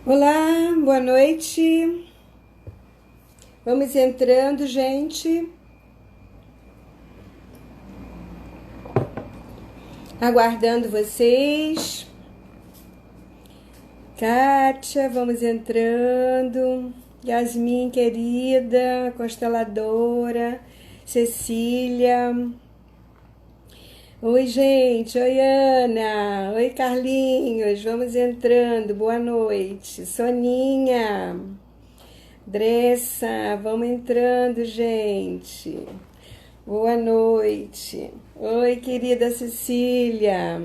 Olá, boa noite. Vamos entrando, gente. Aguardando vocês. Kátia, vamos entrando. Yasmin, querida, consteladora. Cecília. Oi, gente. Oi, Ana. Oi, Carlinhos. Vamos entrando. Boa noite. Soninha. Dressa, vamos entrando, gente. Boa noite. Oi, querida Cecília.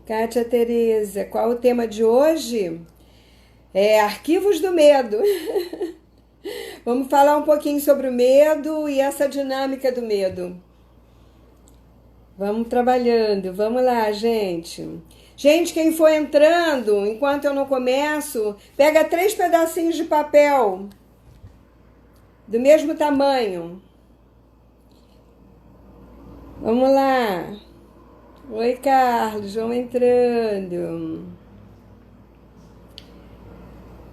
Kátia Tereza, qual o tema de hoje? Arquivos do medo. Vamos falar um pouquinho sobre o medo e essa dinâmica do medo. Vamos trabalhando, vamos lá, gente. Gente, quem for entrando, enquanto eu não começo, pega 3 pedacinhos de papel do mesmo tamanho. Vamos lá. Oi, Carlos, vamos entrando.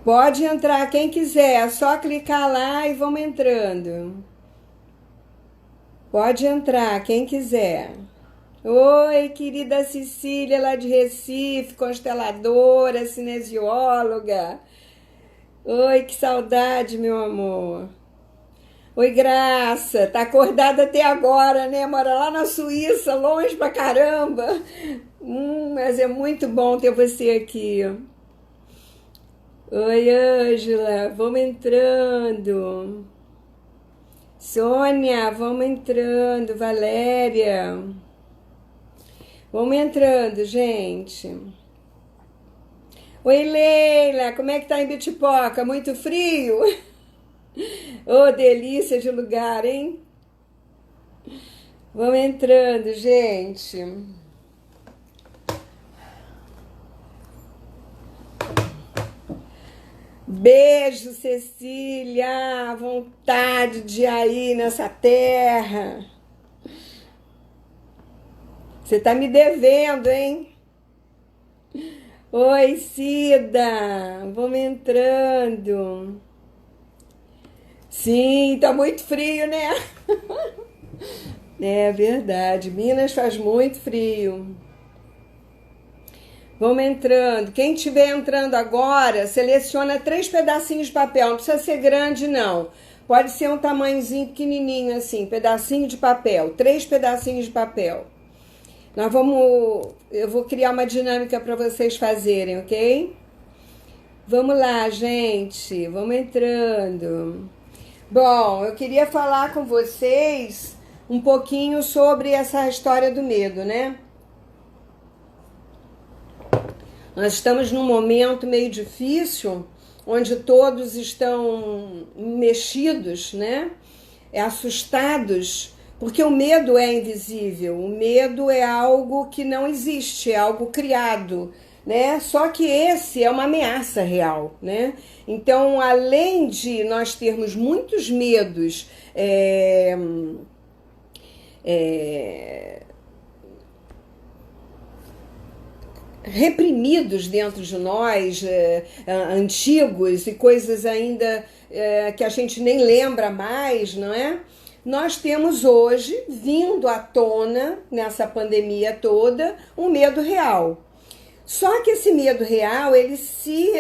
Pode entrar quem quiser, é só clicar lá e vamos entrando. Pode entrar quem quiser. Oi, querida Cecília, lá de Recife, consteladora, cinesióloga. Oi, que saudade, meu amor. Oi, Graça, tá acordada até agora, né? Mora lá na Suíça, longe pra caramba. Mas é muito bom ter você aqui. Oi, Ângela, vamos entrando. Sônia, vamos entrando. Valéria. Vamos entrando, gente. Oi, Leila, como é que tá em Bitipoca? Muito frio? Ô, delícia de lugar, hein? Vamos entrando, gente. Beijo, Cecília. Vontade de ir aí nessa terra. Você tá me devendo, hein? Oi, Cida. Vamos entrando. Sim, tá muito frio, né? É verdade. Minas faz muito frio. Vamos entrando. Quem estiver entrando agora, seleciona 3 pedacinhos de papel. Não precisa ser grande, não. Pode ser um tamanhozinho pequenininho assim, pedacinho de papel. 3 pedacinhos de papel. Eu vou criar uma dinâmica para vocês fazerem, ok? Vamos lá, gente. Vamos entrando. Bom, eu queria falar com vocês um pouquinho sobre essa história do medo, né? Nós estamos num momento meio difícil, onde todos estão mexidos, né? Assustados, porque o medo é invisível, o medo é algo que não existe, é algo criado, né? Só que esse é uma ameaça real, né? Então, além de nós termos muitos medos, reprimidos dentro de nós, antigos e coisas ainda que a gente nem lembra mais, não é? Nós temos hoje, vindo à tona, nessa pandemia toda, um medo real. Só que esse medo real, ele se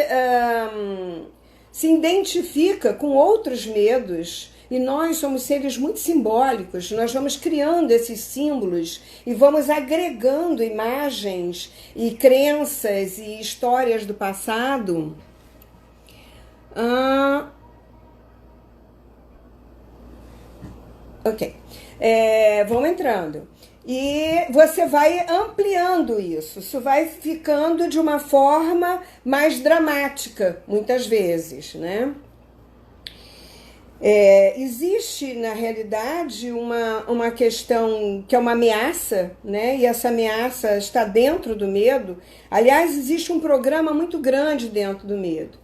identifica com outros medos, e nós somos seres muito simbólicos, nós vamos criando esses símbolos e vamos agregando imagens e crenças e histórias do passado. Ok. Vamos entrando. E você vai ampliando isso vai ficando de uma forma mais dramática, muitas vezes, né? Existe, na realidade, uma questão que é uma ameaça, né? E essa ameaça está dentro do medo. Aliás, existe um programa muito grande dentro do medo,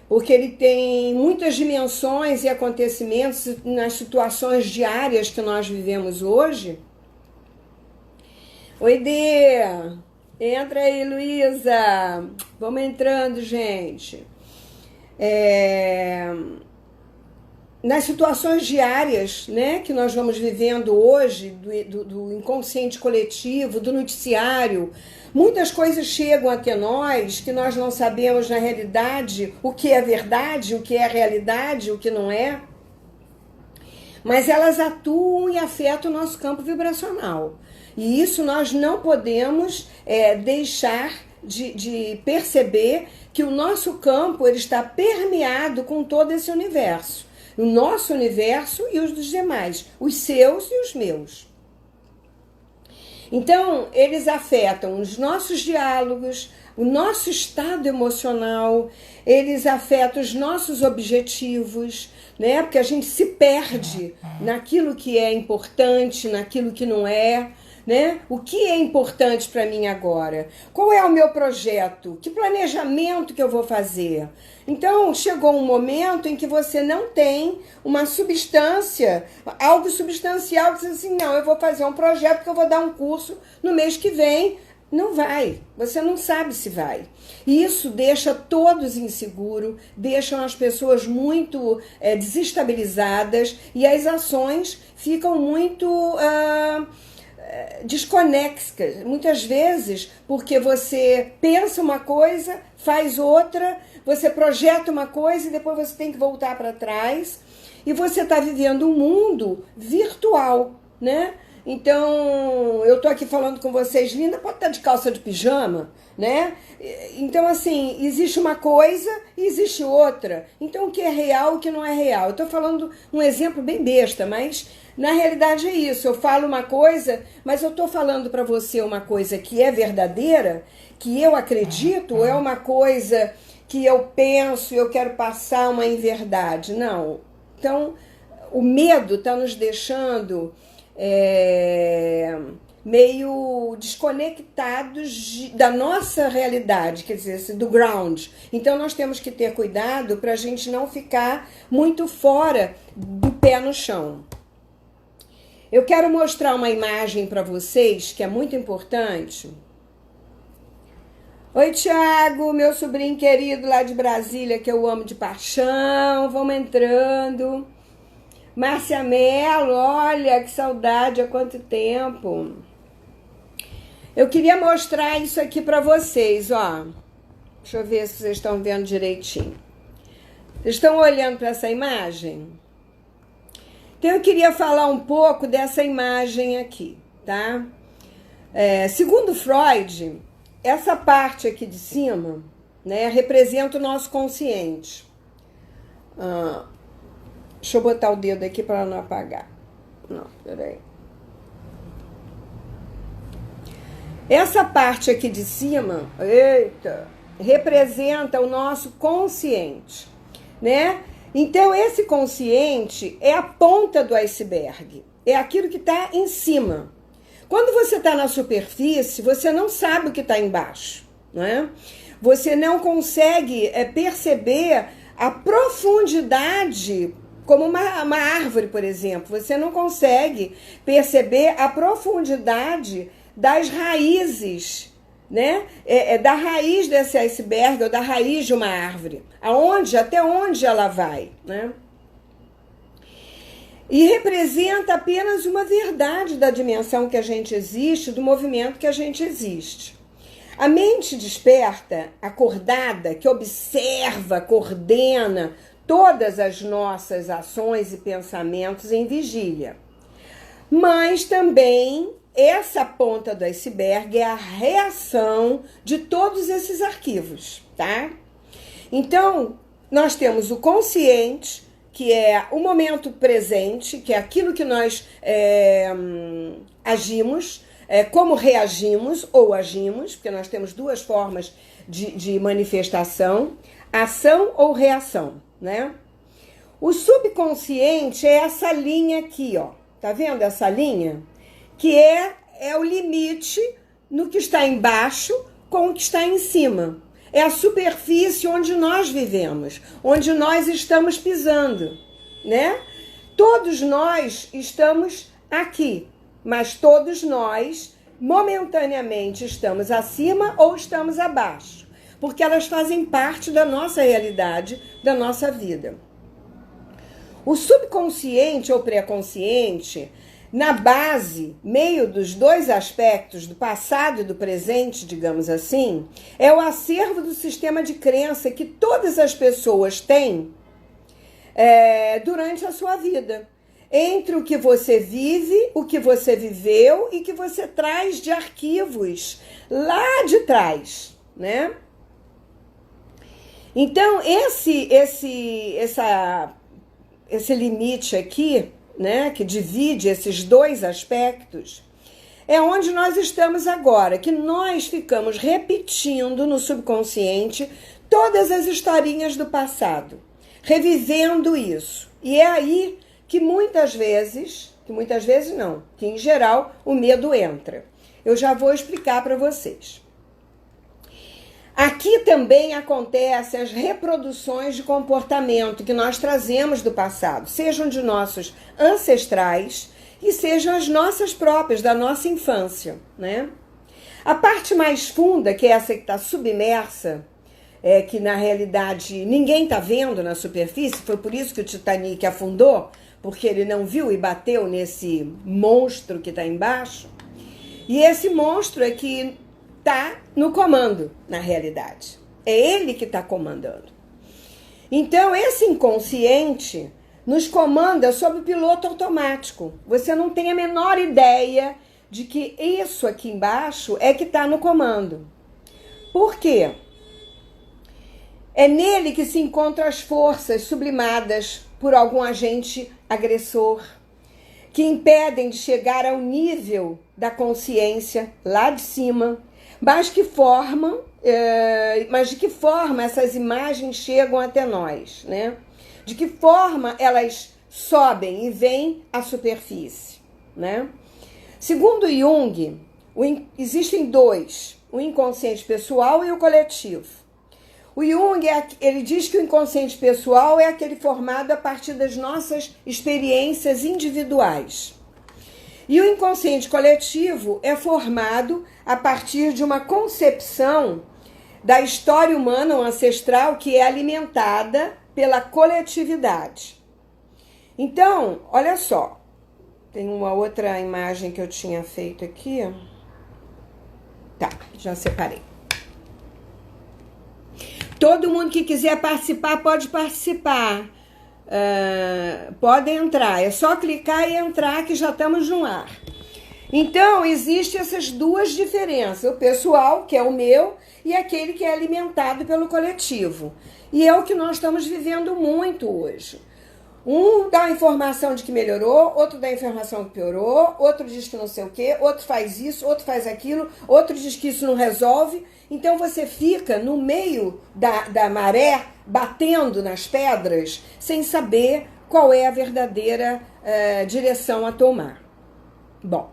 porque ele tem muitas dimensões e acontecimentos nas situações diárias que nós vivemos hoje. Oi, Dê! Entra aí, Luísa. Vamos entrando, gente. Nas situações diárias, né, que nós vamos vivendo hoje, do inconsciente coletivo, do noticiário, muitas coisas chegam até nós que nós não sabemos na realidade o que é verdade, o que é realidade, o que não é. Mas elas atuam e afetam o nosso campo vibracional. E isso nós não podemos deixar de perceber que o nosso campo ele está permeado com todo esse universo. O nosso universo e os dos demais, os seus e os meus. Então, eles afetam os nossos diálogos, o nosso estado emocional, eles afetam os nossos objetivos, né? Porque a gente se perde naquilo que é importante, naquilo que não é, né? O que é importante para mim agora? Qual é o meu projeto? Que planejamento que eu vou fazer? Então, chegou um momento em que você não tem uma substância, algo substancial, que você diz assim, não, eu vou fazer um projeto que eu vou dar um curso no mês que vem. Não vai, você não sabe se vai. E isso deixa todos inseguros, deixam as pessoas muito desestabilizadas e as ações ficam muito desconexas. Muitas vezes, porque você pensa uma coisa, faz outra, você projeta uma coisa e depois você tem que voltar para trás. E você está vivendo um mundo virtual, né? Então, eu tô aqui falando com vocês, linda, pode estar de calça de pijama, né? Então, assim, existe uma coisa e existe outra. Então, o que é real, o que não é real? Eu tô falando um exemplo bem besta, mas na realidade é isso. Eu falo uma coisa, mas eu tô falando para você uma coisa que é verdadeira, que eu acredito, ou é uma coisa que eu penso e eu quero passar uma inverdade. Não. Então, o medo tá nos deixando meio desconectados da nossa realidade, quer dizer, do ground. Então nós temos que ter cuidado para a gente não ficar muito fora do pé no chão. Eu quero mostrar uma imagem para vocês que é muito importante. Oi, Thiago, meu sobrinho querido lá de Brasília, que eu amo de paixão. Vamos entrando. Márcia Mello, olha que saudade, há quanto tempo. Eu queria mostrar isso aqui para vocês, ó. Deixa eu ver se vocês estão vendo direitinho. Vocês estão olhando para essa imagem? Então eu queria falar um pouco dessa imagem aqui, tá? Segundo Freud, essa parte aqui de cima, né, representa o nosso consciente. Deixa eu botar o dedo aqui para não apagar. Não, peraí. Essa parte aqui de cima, eita, representa o nosso consciente, né? Então, esse consciente é a ponta do iceberg. É aquilo que está em cima. Quando você está na superfície, você não sabe o que está embaixo, né? Você não consegue perceber a profundidade. Como uma árvore, por exemplo, você não consegue perceber a profundidade das raízes, né? Da raiz desse iceberg ou da raiz de uma árvore, até onde ela vai, né? E representa apenas uma verdade da dimensão que a gente existe, do movimento que a gente existe. A mente desperta, acordada, que observa, coordena todas as nossas ações e pensamentos em vigília. Mas também essa ponta do iceberg é a reação de todos esses arquivos, tá? Então, nós temos o consciente, que é o momento presente, que é aquilo que nós agimos, como reagimos ou agimos, porque nós temos duas formas de manifestação, ação ou reação, né? O subconsciente é essa linha aqui, ó. Tá vendo essa linha? Que é o limite no que está embaixo com o que está em cima. É a superfície onde nós vivemos, onde nós estamos pisando, né? Todos nós estamos aqui, mas todos nós momentaneamente estamos acima ou estamos abaixo, porque elas fazem parte da nossa realidade, da nossa vida. O subconsciente ou pré-consciente, na base, meio dos dois aspectos, do passado e do presente, digamos assim, é o acervo do sistema de crença que todas as pessoas têm durante a sua vida. Entre o que você vive, o que você viveu e que você traz de arquivos lá de trás, né? Então, esse limite aqui, né, que divide esses dois aspectos, é onde nós estamos agora, que nós ficamos repetindo no subconsciente todas as historinhas do passado, revivendo isso. E é aí que muitas vezes não, que em geral o medo entra. Eu já vou explicar para vocês. Aqui também acontecem as reproduções de comportamento que nós trazemos do passado, sejam de nossos ancestrais e sejam as nossas próprias, da nossa infância, né? A parte mais funda, que é essa que está submersa, que na realidade ninguém está vendo na superfície, foi por isso que o Titanic afundou, porque ele não viu e bateu nesse monstro que está embaixo. E esse monstro é que está no comando, na realidade. É ele que está comandando. Então, esse inconsciente nos comanda sob o piloto automático. Você não tem a menor ideia de que isso aqui embaixo é que está no comando. Por quê? É nele que se encontram as forças sublimadas por algum agente agressor, que impedem de chegar ao nível da consciência lá de cima, mas de que forma essas imagens chegam até nós, né? De que forma elas sobem e vêm à superfície, né? Segundo Jung, existem dois, o inconsciente pessoal e o coletivo. O Jung, ele diz que o inconsciente pessoal é aquele formado a partir das nossas experiências individuais. E o inconsciente coletivo é formado a partir de uma concepção da história humana ou ancestral que é alimentada pela coletividade. Então, olha só, tem uma outra imagem que eu tinha feito aqui. Tá, já separei. Todo mundo que quiser participar, pode participar. Pode entrar. É só clicar e entrar que já estamos no ar. Então, existem essas duas diferenças. O pessoal, que é o meu, e aquele que é alimentado pelo coletivo. E é o que nós estamos vivendo muito hoje. Um dá a informação de que melhorou, outro dá a informação que piorou, outro diz que não sei o quê, outro faz isso, outro faz aquilo, outro diz que isso não resolve. Então você fica no meio da maré, batendo nas pedras, sem saber qual é a verdadeira direção a tomar. Bom,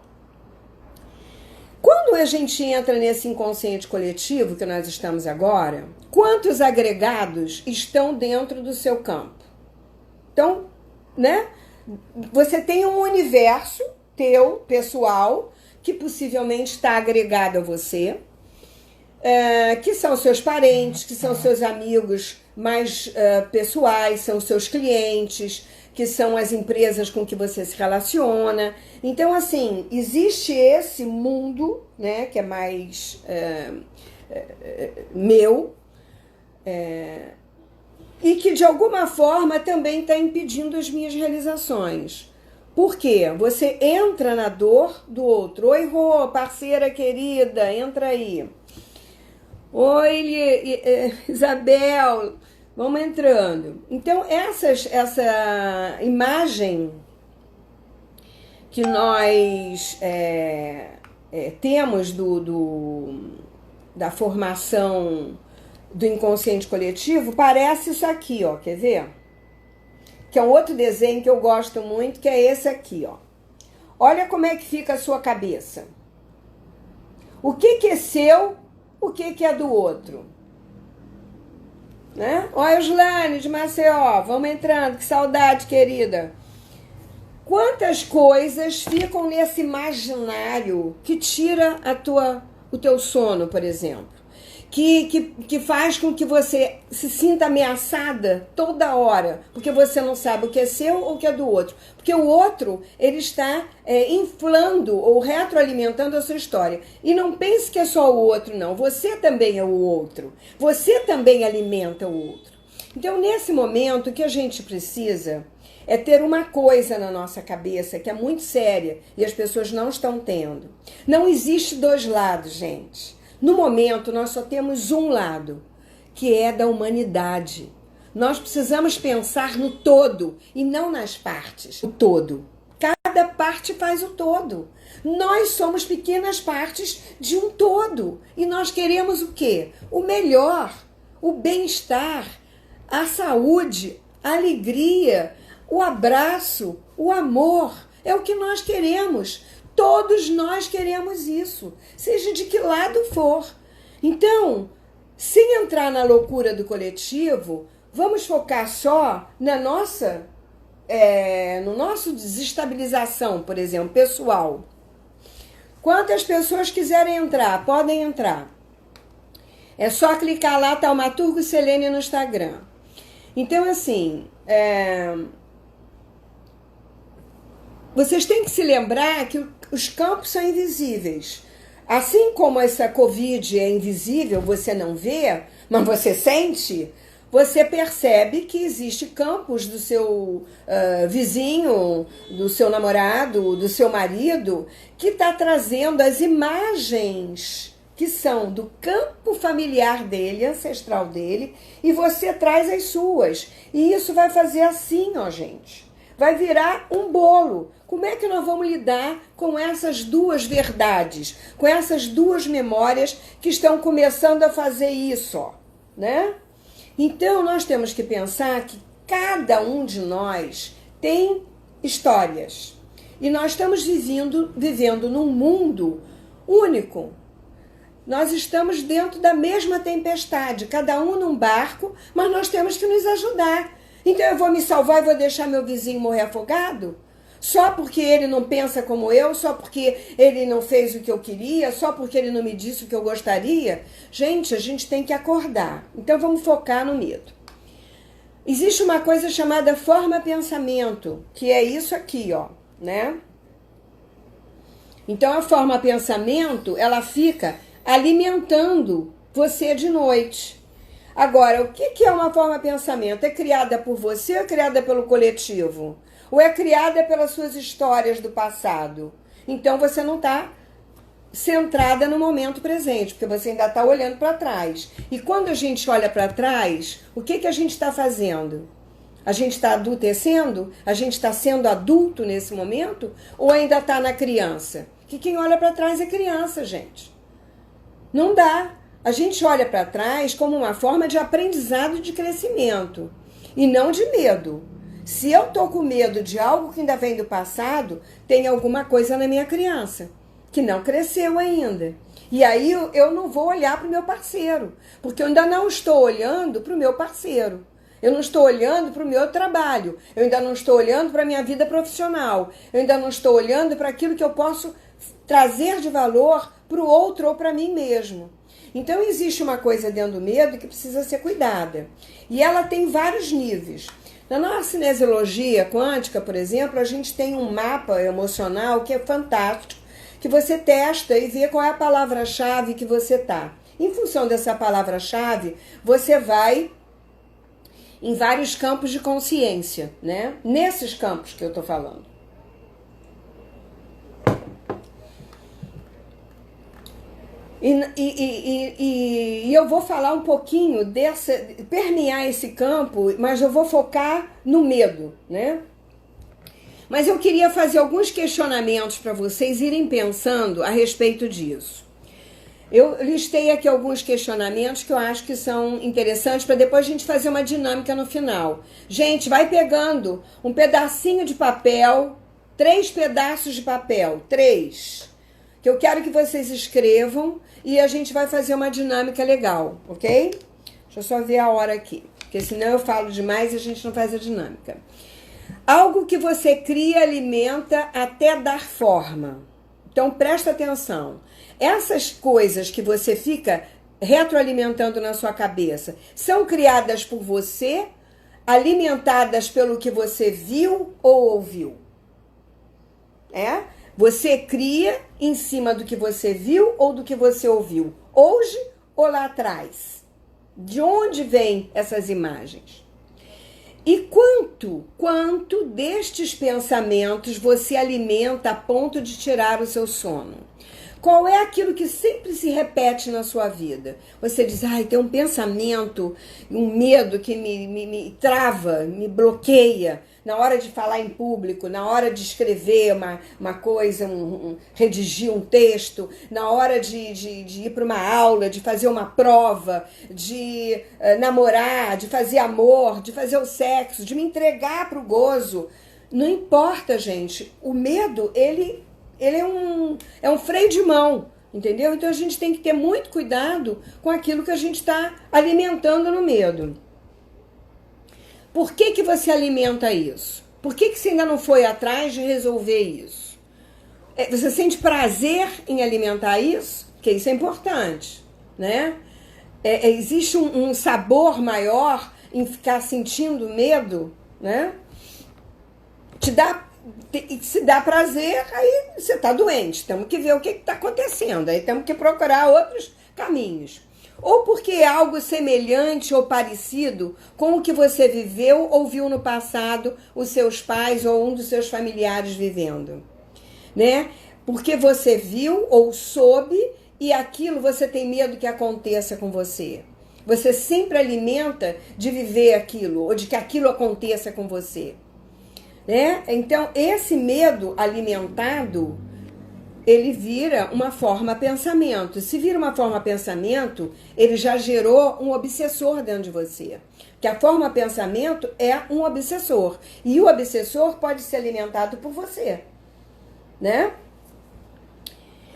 quando a gente entra nesse inconsciente coletivo que nós estamos agora, quantos agregados estão dentro do seu campo? Então, né? Você tem um universo teu, pessoal, que possivelmente está agregado a você, que são seus parentes, que são seus amigos mais pessoais, são seus clientes, que são as empresas com que você se relaciona. Então, assim, existe esse mundo, né, que é mais meu, e que de alguma forma também está impedindo as minhas realizações. Por quê? Você entra na dor do outro. Oi, Rô, parceira querida, entra aí. Oi, Isabel, vamos entrando. Então, essa imagem que nós temos da formação do inconsciente coletivo, parece isso aqui, ó, quer ver? Que é um outro desenho que eu gosto muito, que é esse aqui, ó. Olha como é que fica a sua cabeça. O que é seu, o que é do outro? Né? Olha, Joslane de Maceió, vamos entrando, que saudade, querida. Quantas coisas ficam nesse imaginário que tira o teu sono, por exemplo? Que faz com que você se sinta ameaçada toda hora, porque você não sabe o que é seu ou o que é do outro. Porque o outro, ele está inflando ou retroalimentando a sua história. E não pense que é só o outro, não. Você também é o outro. Você também alimenta o outro. Então, nesse momento, o que a gente precisa é ter uma coisa na nossa cabeça que é muito séria e as pessoas não estão tendo. Não existe dois lados, gente. No momento, nós só temos um lado, que é da humanidade. Nós precisamos pensar no todo e não nas partes. O todo. Cada parte faz o todo. Nós somos pequenas partes de um todo. E nós queremos o quê? O melhor, o bem-estar, a saúde, a alegria, o abraço, o amor. É o que nós queremos. Todos nós queremos isso, seja de que lado for. Então, sem entrar na loucura do coletivo, vamos focar só na nossa, no nosso desestabilização, por exemplo, pessoal. Quantas pessoas quiserem entrar, podem entrar. É só clicar lá, Taumaturgo Selene no Instagram. Então, assim, vocês têm que se lembrar que os campos são invisíveis. Assim como essa Covid é invisível, você não vê, mas você sente, você percebe que existe campos do seu vizinho, do seu namorado, do seu marido, que está trazendo as imagens que são do campo familiar dele, ancestral dele, e você traz as suas. E isso vai fazer assim, ó, gente. Vai virar um bolo. Como é que nós vamos lidar com essas duas verdades, com essas duas memórias que estão começando a fazer isso, ó, né? Então, nós temos que pensar que cada um de nós tem histórias. E nós estamos vivendo num mundo único. Nós estamos dentro da mesma tempestade, cada um num barco, mas nós temos que nos ajudar. Então eu vou me salvar e vou deixar meu vizinho morrer afogado? Só porque ele não pensa como eu, só porque ele não fez o que eu queria, só porque ele não me disse o que eu gostaria? Gente, a gente tem que acordar. Então vamos focar no medo. Existe uma coisa chamada forma-pensamento, que é isso aqui, ó, né? Então a forma-pensamento, ela fica alimentando você de noite. Agora, o que é uma forma-pensamento? É criada por você ou é criada pelo coletivo? Ou é criada pelas suas histórias do passado? Então você não está centrada no momento presente, porque você ainda está olhando para trás. E quando a gente olha para trás, o que a gente está fazendo? A gente está adultecendo? A gente está sendo adulto nesse momento? Ou ainda está na criança? Que quem olha para trás é criança, gente. Não dá. A gente olha para trás como uma forma de aprendizado e de crescimento. E não de medo. Se eu tô com medo de algo que ainda vem do passado, tem alguma coisa na minha criança que não cresceu ainda. E aí eu não vou olhar para o meu parceiro, porque eu ainda não estou olhando para o meu parceiro. Eu não estou olhando para o meu trabalho. Eu ainda não estou olhando para a minha vida profissional. Eu ainda não estou olhando para aquilo que eu posso trazer de valor para o outro ou para mim mesmo. Então existe uma coisa dentro do medo que precisa ser cuidada. E ela tem vários níveis. Na nossa cinesiologia quântica, por exemplo, a gente tem um mapa emocional que é fantástico, que você testa e vê qual é a palavra-chave que você tá. Em função dessa palavra-chave, você vai em vários campos de consciência, né? Nesses campos que eu tô falando. E eu vou falar um pouquinho permear esse campo, mas eu vou focar no medo, né? Mas eu queria fazer alguns questionamentos para vocês irem pensando a respeito disso. Eu listei aqui alguns questionamentos que eu acho que são interessantes para depois a gente fazer uma dinâmica no final. Gente, vai pegando um pedacinho de papel, 3 pedaços de papel, 3, que eu quero que vocês escrevam e a gente vai fazer uma dinâmica legal, ok? Deixa eu só ver a hora aqui, porque senão eu falo demais e a gente não faz a dinâmica. Algo que você cria, alimenta até dar forma. Então presta atenção. Essas coisas que você fica retroalimentando na sua cabeça são criadas por você, alimentadas pelo que você viu ou ouviu. Você cria em cima do que você viu ou do que você ouviu, hoje ou lá atrás. De onde vêm essas imagens? E quanto destes pensamentos você alimenta a ponto de tirar o seu sono? Qual é aquilo que sempre se repete na sua vida? Você diz, tem um pensamento, um medo que me trava, me bloqueia na hora de falar em público, na hora de escrever uma coisa, redigir um texto, na hora de ir para uma aula, de fazer uma prova, de namorar, de fazer amor, de fazer o sexo, de me entregar para o gozo. Não importa, gente. O medo, ele é um freio de mão, entendeu? Então a gente tem que ter muito cuidado com aquilo que a gente está alimentando no medo. Por que você alimenta isso? Por que você ainda não foi atrás de resolver isso? Você sente prazer em alimentar isso? Porque isso é importante, né? Existe um sabor maior em ficar sentindo medo, né? Se dá prazer, aí você está doente. Temos que ver o que está acontecendo. Aí temos que procurar outros caminhos. Ou porque é algo semelhante ou parecido com o que você viveu ou viu no passado os seus pais ou um dos seus familiares vivendo, né? Porque você viu ou soube e aquilo você tem medo que aconteça com você. Você sempre alimenta de viver aquilo ou de que aquilo aconteça com você, né? Então, esse medo alimentado, ele vira uma forma pensamento. Se vira uma forma pensamento, ele já gerou um obsessor dentro de você. Que a forma pensamento é um obsessor. E o obsessor pode ser alimentado por você, né?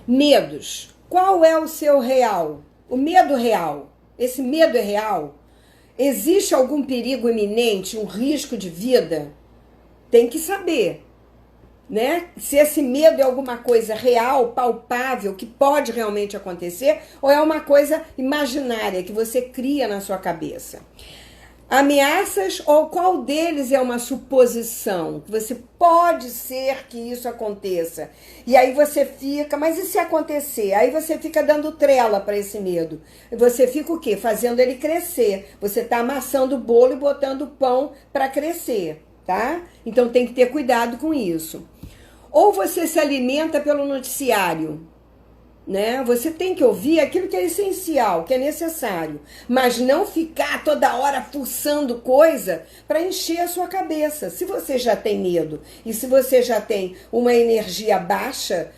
Medos. Qual é o seu real? O medo real. Esse medo é real? Existe algum perigo iminente, um risco de vida? Tem que saber, né? Se esse medo é alguma coisa real, palpável, que pode realmente acontecer, ou é uma coisa imaginária que você cria na sua cabeça. Ameaças, ou qual deles é uma suposição? Que você pode ser que isso aconteça. E aí você fica, mas e se acontecer? Aí você fica dando trela para esse medo. E você fica o quê? Fazendo ele crescer. Você está amassando o bolo e botando o pão para crescer, tá? Então tem que ter cuidado com isso. Ou você se alimenta pelo noticiário, né? Você tem que ouvir aquilo que é essencial, que é necessário, mas não ficar toda hora fuçando coisa para encher a sua cabeça. Se você já tem medo e se você já tem uma energia baixa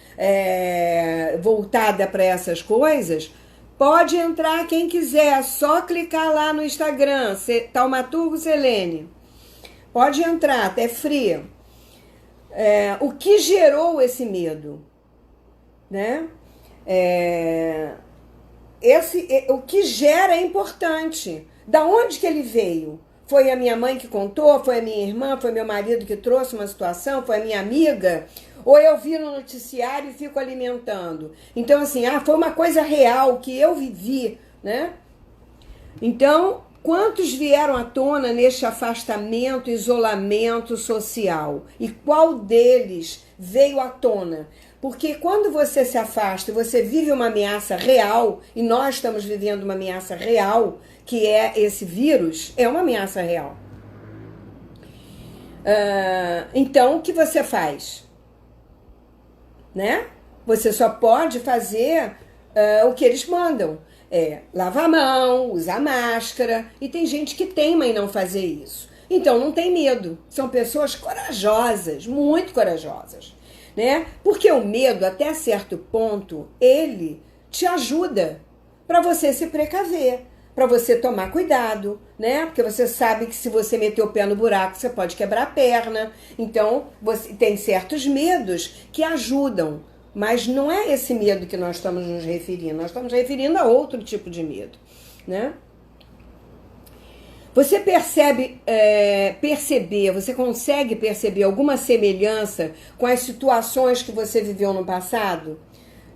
voltada para essas coisas, pode entrar quem quiser, só clicar lá no Instagram, Taumaturgo Selene. Pode entrar, até frio. O que gerou esse medo, né? O que gera é importante. Da onde que ele veio? Foi a minha mãe que contou? Foi a minha irmã? Foi meu marido que trouxe uma situação? Foi a minha amiga? Ou eu vi no noticiário e fico alimentando? Então, assim, foi uma coisa real que eu vivi, né? Então, quantos vieram à tona neste afastamento, isolamento social? E qual deles veio à tona? Porque quando você se afasta e você vive uma ameaça real, e nós estamos vivendo uma ameaça real, que é esse vírus, é uma ameaça real. Então, o que você faz? Né? Você só pode fazer o que eles mandam. Lavar a mão, usar máscara. E tem gente que teima em não fazer isso. Então, não tem medo. São pessoas corajosas, muito corajosas. Né? Porque o medo, até certo ponto, ele te ajuda para você se precaver, para você tomar cuidado, né? Porque você sabe que se você meter o pé no buraco, você pode quebrar a perna. Então, você tem certos medos que ajudam, mas não é esse medo que nós estamos nos referindo. Nós estamos referindo a outro tipo de medo, né? Você você consegue perceber alguma semelhança com as situações que você viveu no passado?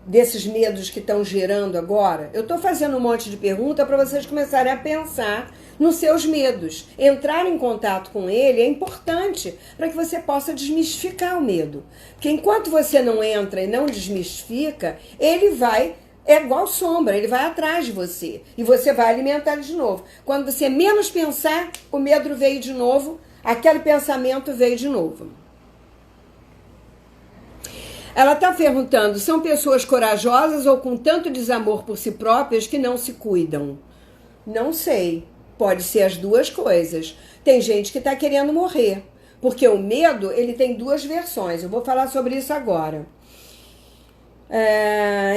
Desses medos que estão gerando agora? Eu estou fazendo um monte de pergunta para vocês começarem a pensar nos seus medos. Entrar em contato com ele é importante para que você possa desmistificar o medo. Porque enquanto você não entra e não desmistifica, ele vai... É igual sombra, ele vai atrás de você. E você vai alimentar ele de novo. Quando você menos pensar, o medo veio de novo, aquele pensamento veio de novo. Ela está perguntando, são pessoas corajosas ou com tanto desamor por si próprias que não se cuidam? Não sei. Pode ser as duas coisas. Tem gente que está querendo morrer. Porque o medo, ele tem duas versões. Eu vou falar sobre isso agora.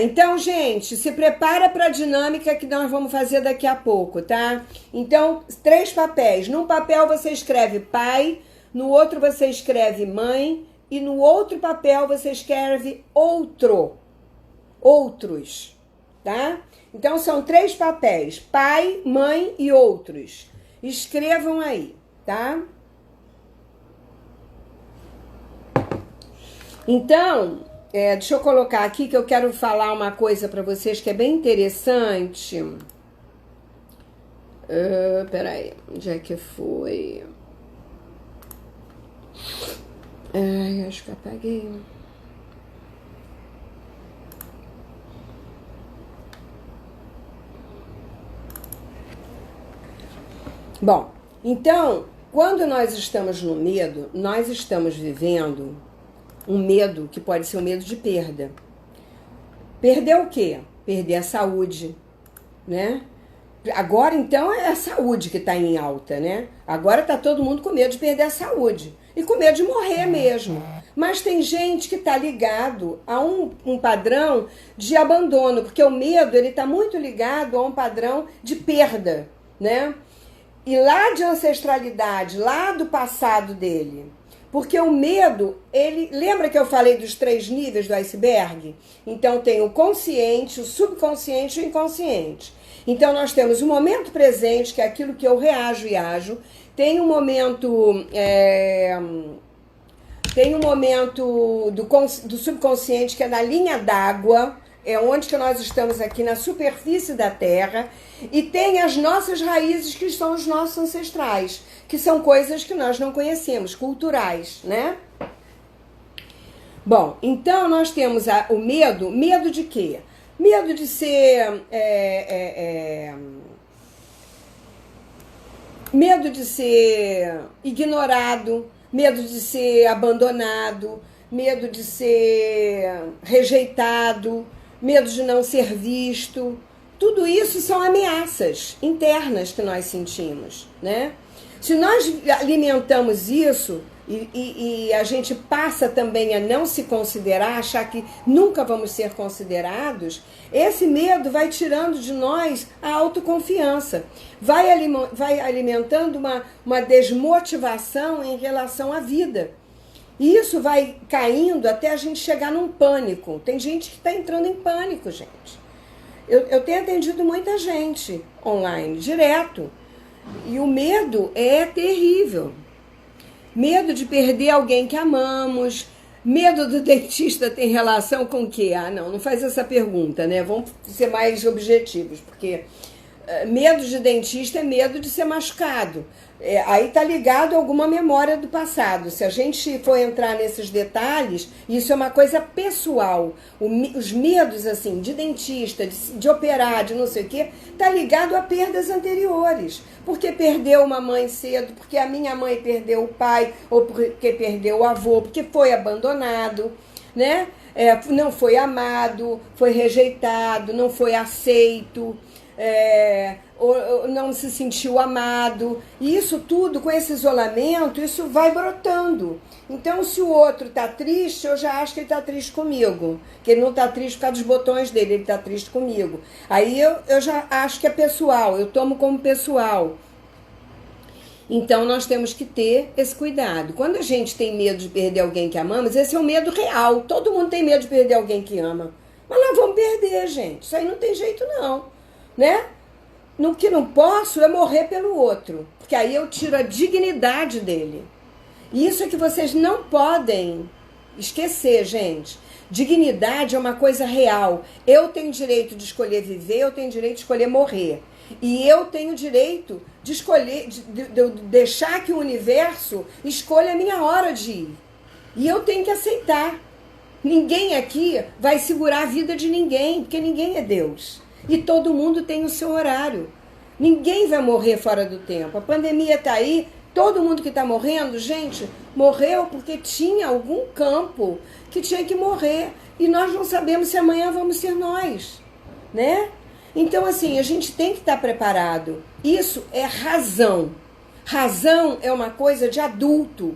Então, gente, se prepara para a dinâmica que nós vamos fazer daqui a pouco, tá? Então, 3 papéis. Num papel você escreve pai, no outro você escreve mãe e no outro papel você escreve outro. Outros, tá? Então, são 3 papéis. Pai, mãe e outros. Escrevam aí, tá? Então... deixa eu colocar aqui que eu quero falar uma coisa para vocês que é bem interessante. Peraí, onde é que foi? Acho que apaguei. Bom, então, quando nós estamos no medo, nós estamos vivendo... um medo que pode ser um medo de perda. Perder o quê? Perder a saúde, né? Agora, então, é a saúde que está em alta, né? Agora está todo mundo com medo de perder a saúde. E com medo de morrer mesmo. Mas tem gente que está ligado a um padrão de abandono. Porque o medo, ele está muito ligado a um padrão de perda, né? E lá de ancestralidade, lá do passado dele... Porque o medo, ele... Lembra que eu falei dos 3 níveis do iceberg? Então, tem o consciente, o subconsciente e o inconsciente. Então, nós temos o momento presente, que é aquilo que eu reajo e ajo. Tem um momento... Tem um momento do subconsciente, que é na linha d'água. É onde que nós estamos aqui, na superfície da Terra. E tem as nossas raízes, que são os nossos ancestrais. Que são coisas que nós não conhecemos, culturais, né? Bom, então nós temos o medo. Medo de quê? Medo de ser... medo de ser ignorado, medo de ser abandonado, medo de ser rejeitado, medo de não ser visto. Tudo isso são ameaças internas que nós sentimos, né? Se nós alimentamos isso e a gente passa também a não se considerar, achar que nunca vamos ser considerados, esse medo vai tirando de nós a autoconfiança, vai alimentando uma desmotivação em relação à vida. E isso vai caindo até a gente chegar num pânico. Tem gente que está entrando em pânico, gente. Eu tenho atendido muita gente online, direto. E o medo é terrível. Medo de perder alguém que amamos. Medo do dentista tem relação com o quê? Não faz essa pergunta, né? Vamos ser mais objetivos, porque medo de dentista é medo de ser machucado. Aí tá ligado a alguma memória do passado. Se a gente for entrar nesses detalhes, isso é uma coisa pessoal. Os medos, assim, de dentista, de operar, de não sei o quê, tá ligado a perdas anteriores. Porque perdeu uma mãe cedo, porque a minha mãe perdeu o pai, ou porque perdeu o avô, porque foi abandonado, né? Não foi amado, foi rejeitado, não foi aceito, ou não se sentiu amado. E isso tudo, com esse isolamento, isso vai brotando. Então, se o outro tá triste, eu já acho que ele tá triste comigo. Que ele não tá triste por causa dos botões dele, ele tá triste comigo. Aí eu já acho que é pessoal, eu tomo como pessoal. Então, nós temos que ter esse cuidado. Quando a gente tem medo de perder alguém que amamos, esse é um medo real. Todo mundo tem medo de perder alguém que ama. Mas nós vamos perder, gente. Isso aí não tem jeito, não. Né? no que não posso é morrer pelo outro, porque aí eu tiro a dignidade dele. E isso é que vocês não podem esquecer, gente. Dignidade é uma coisa real. Eu tenho direito de escolher viver, eu tenho direito de escolher morrer. E eu tenho direito de escolher, de deixar que o universo escolha a minha hora de ir. E eu tenho que aceitar. Ninguém aqui vai segurar a vida de ninguém, porque ninguém é Deus. E todo mundo tem o seu horário. Ninguém vai morrer fora do tempo. A pandemia está aí, todo mundo que está morrendo, gente, morreu porque tinha algum campo que tinha que morrer. E nós não sabemos se amanhã vamos ser nós, né? Então, assim, a gente tem que estar preparado. Isso é razão. Razão é uma coisa de adulto.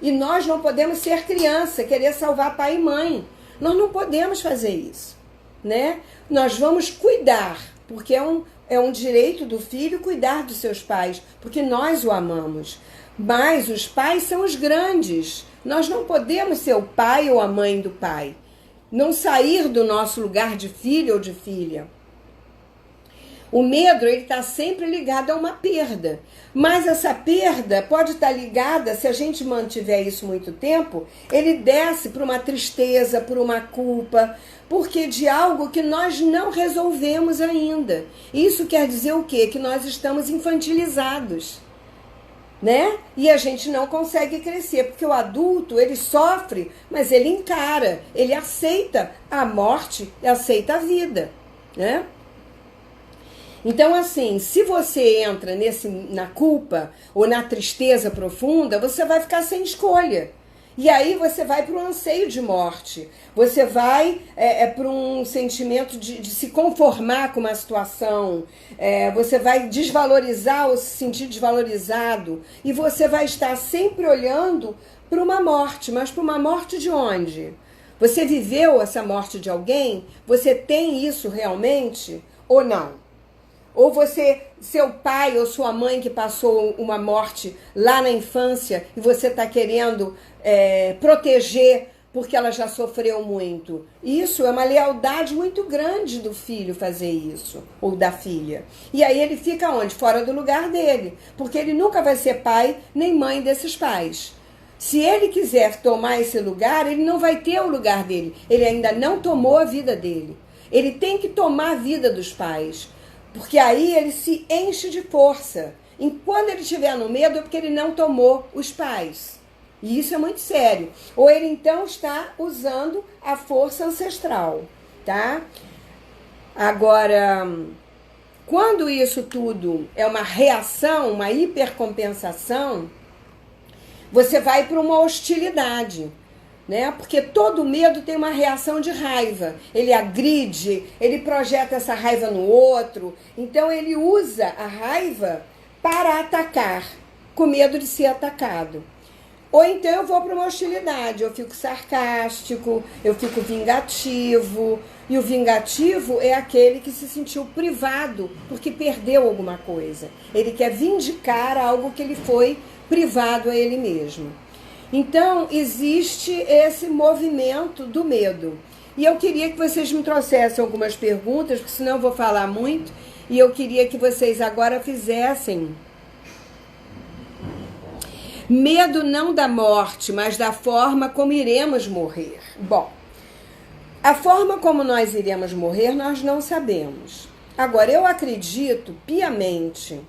E nós não podemos ser criança, querer salvar pai e mãe. Nós não podemos fazer isso, né? Nós vamos cuidar, porque é um direito do filho cuidar dos seus pais, porque nós o amamos. Mas os pais são os grandes. Nós não podemos ser o pai ou a mãe do pai. Não sair do nosso lugar de filho ou de filha. O medo, ele está sempre ligado a uma perda. Mas essa perda pode estar ligada, se a gente mantiver isso muito tempo, ele desce para uma tristeza, por uma culpa, porque de algo que nós não resolvemos ainda. Isso quer dizer o quê? Que nós estamos infantilizados, né? E a gente não consegue crescer, porque o adulto, ele sofre, mas ele encara, ele aceita a morte e aceita a vida, né? Então, assim, se você entra na culpa ou na tristeza profunda, você vai ficar sem escolha. E aí você vai para um anseio de morte. Você vai para um sentimento de se conformar com uma situação. Você vai desvalorizar ou se sentir desvalorizado. E você vai estar sempre olhando para uma morte. Mas para uma morte de onde? Você viveu essa morte de alguém? Você tem isso realmente ou não? Ou seu pai ou sua mãe que passou uma morte lá na infância e você está querendo proteger porque ela já sofreu muito. Isso é uma lealdade muito grande do filho fazer isso, ou da filha. E aí ele fica onde? Fora do lugar dele, porque ele nunca vai ser pai nem mãe desses pais. Se ele quiser tomar esse lugar, ele não vai ter o lugar dele. Ele ainda não tomou a vida dele. Ele tem que tomar a vida dos pais. Porque aí ele se enche de força. E quando ele estiver no medo é porque ele não tomou os pais. E isso é muito sério. Ou ele então está usando a força ancestral, tá? Agora, quando isso tudo é uma reação, uma hipercompensação, você vai para uma hostilidade. Né? Porque todo medo tem uma reação de raiva. Ele agride, ele projeta essa raiva no outro. Então ele usa a raiva para atacar, com medo de ser atacado. Ou então eu vou para uma hostilidade, eu fico sarcástico, eu fico vingativo. E o vingativo é aquele que se sentiu privado porque perdeu alguma coisa. Ele quer vindicar algo que ele foi privado a ele mesmo. Então, existe esse movimento do medo. E eu queria que vocês me trouxessem algumas perguntas, porque senão eu vou falar muito. E eu queria que vocês agora fizessem. Medo não da morte, mas da forma como iremos morrer. Bom, a forma como nós iremos morrer, nós não sabemos. Agora, eu acredito piamente,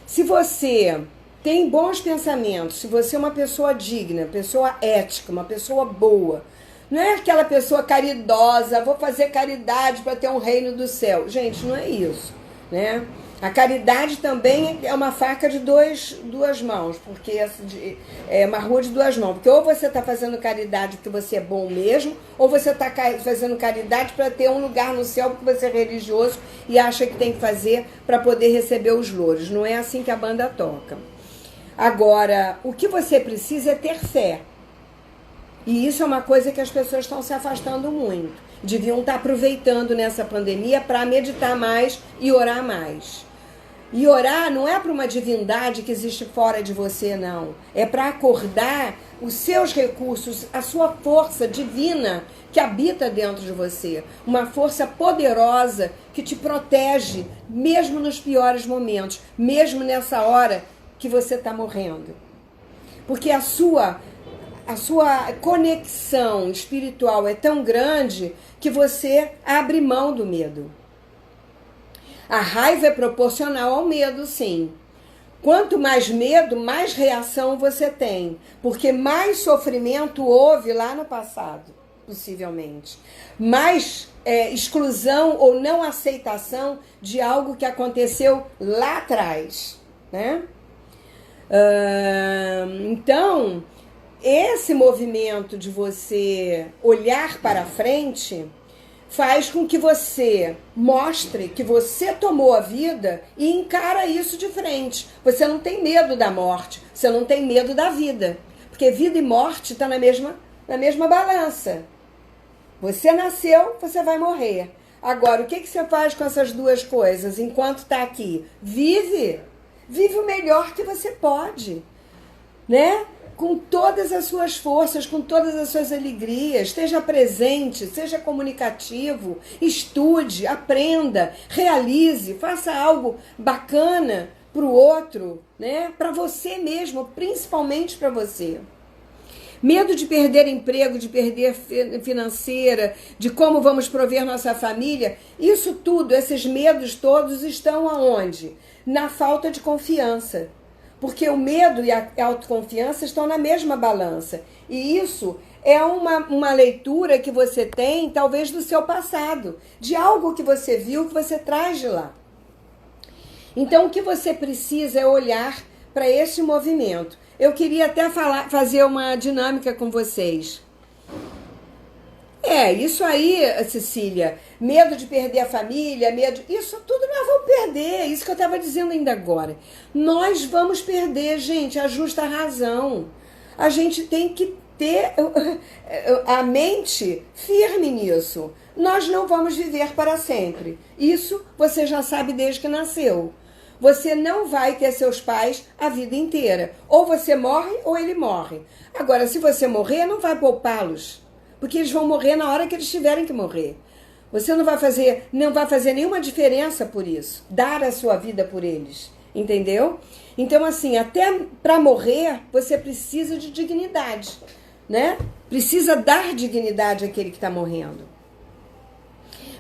se você tem bons pensamentos, se você é uma pessoa digna, pessoa ética, uma pessoa boa, não é aquela pessoa caridosa, vou fazer caridade para ter um reino do céu. Gente, não é isso, né? A caridade também é uma faca de duas mãos, porque é uma rua de duas mãos. Porque ou você está fazendo caridade porque você é bom mesmo, ou você está fazendo caridade para ter um lugar no céu porque você é religioso e acha que tem que fazer para poder receber os louros. Não é assim que a banda toca. Agora, o que você precisa é ter fé. E isso é uma coisa que as pessoas estão se afastando muito. Deviam estar aproveitando nessa pandemia para meditar mais e orar mais. E orar não é para uma divindade que existe fora de você, não. É para acordar os seus recursos, a sua força divina que habita dentro de você. Uma força poderosa que te protege, mesmo nos piores momentos, mesmo nessa hora que você está morrendo. Porque a sua conexão espiritual é tão grande que você abre mão do medo. A raiva é proporcional ao medo, sim. Quanto mais medo, mais reação você tem. Porque mais sofrimento houve lá no passado, possivelmente. Mais exclusão ou não aceitação de algo que aconteceu lá atrás, né? Então, esse movimento de você olhar para frente faz com que você mostre que você tomou a vida e encara isso de frente. Você não tem medo da morte, você não tem medo da vida. Porque vida e morte estão na mesma balança. Você nasceu, você vai morrer. Agora, o que você faz com essas duas coisas enquanto está aqui? Vive. Vive o melhor que você pode, né? Com todas as suas forças, com todas as suas alegrias, esteja presente, seja comunicativo, estude, aprenda, realize, faça algo bacana para o outro, né? Para você mesmo, principalmente para você. Medo de perder emprego, de perder financeira, de como vamos prover nossa família, isso tudo, esses medos todos estão aonde? Na falta de confiança. Porque o medo e a autoconfiança estão na mesma balança. E isso é uma leitura que você tem, talvez, do seu passado. De algo que você viu, que você traz de lá. Então, o que você precisa é olhar para esse movimento. Eu queria até fazer uma dinâmica com vocês. Isso aí, Cecília, medo de perder a família, isso tudo nós vamos perder, isso que eu estava dizendo ainda agora. Nós vamos perder, gente, a justa razão. A gente tem que ter a mente firme nisso. Nós não vamos viver para sempre. Isso você já sabe desde que nasceu. Você não vai ter seus pais a vida inteira. Ou você morre ou ele morre. Agora, se você morrer, não vai poupá-los. Porque eles vão morrer na hora que eles tiverem que morrer. Você não vai fazer nenhuma diferença por isso. Dar a sua vida por eles. Entendeu? Então, assim, até para morrer, você precisa de dignidade. Né? Precisa dar dignidade àquele que está morrendo.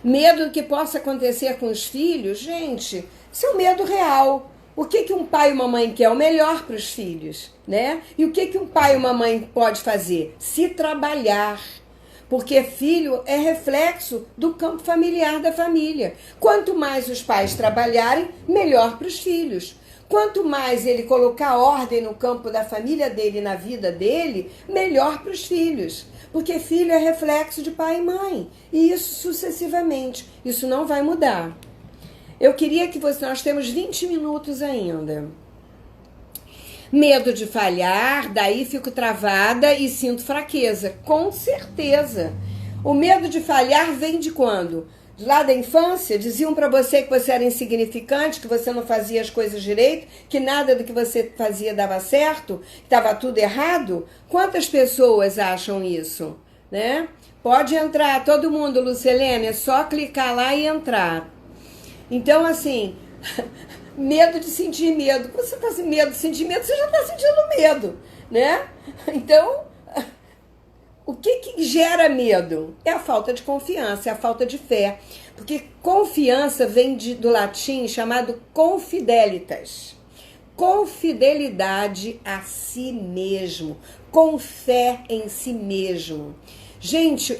Medo do que possa acontecer com os filhos, gente, isso é um medo real. O que um pai e uma mãe quer? O melhor para os filhos. Né? E o que um pai e uma mãe pode fazer? Se trabalhar. Porque filho é reflexo do campo familiar da família. Quanto mais os pais trabalharem, melhor para os filhos. Quanto mais ele colocar ordem no campo da família dele, na vida dele, melhor para os filhos. Porque filho é reflexo de pai e mãe. E isso sucessivamente. Isso não vai mudar. Eu queria que nós temos 20 minutos ainda. Medo de falhar, daí fico travada e sinto fraqueza. Com certeza. O medo de falhar vem de quando? Lá da infância, diziam para você que você era insignificante, que você não fazia as coisas direito, que nada do que você fazia dava certo, que estava tudo errado. Quantas pessoas acham isso? Né? Pode entrar, todo mundo, Lucilene, é só clicar lá e entrar. Então, assim... medo de sentir medo. Quando você está com medo de sentir medo, você já está sentindo medo, né? Então, o que gera medo? É a falta de confiança, é a falta de fé. Porque confiança vem do latim chamado confidelitas. Com fidelidade a si mesmo. Com fé em si mesmo. Gente,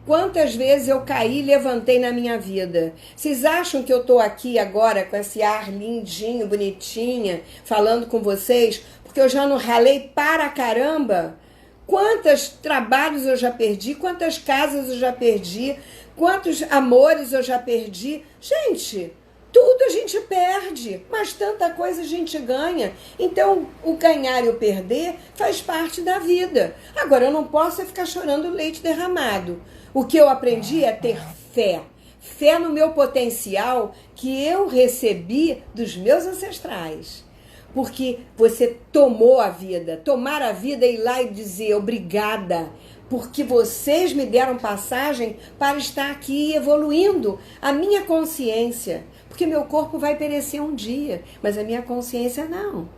quantas vezes eu caí e levantei na minha vida? Vocês acham que eu estou aqui agora com esse ar lindinho, bonitinha, falando com vocês, porque eu já não ralei para caramba? Quantos trabalhos eu já perdi, quantas casas eu já perdi, quantos amores eu já perdi? Gente, tudo a gente perde, mas tanta coisa a gente ganha. Então, o ganhar e o perder faz parte da vida. Agora, eu não posso ficar chorando leite derramado. O que eu aprendi é ter fé. fé no meu potencial que eu recebi dos meus ancestrais. Porque você tomou a vida, tomar a vida e ir lá e dizer obrigada, porque vocês me deram passagem para estar aqui evoluindo a minha consciência. Porque meu corpo vai perecer um dia, mas a minha consciência não.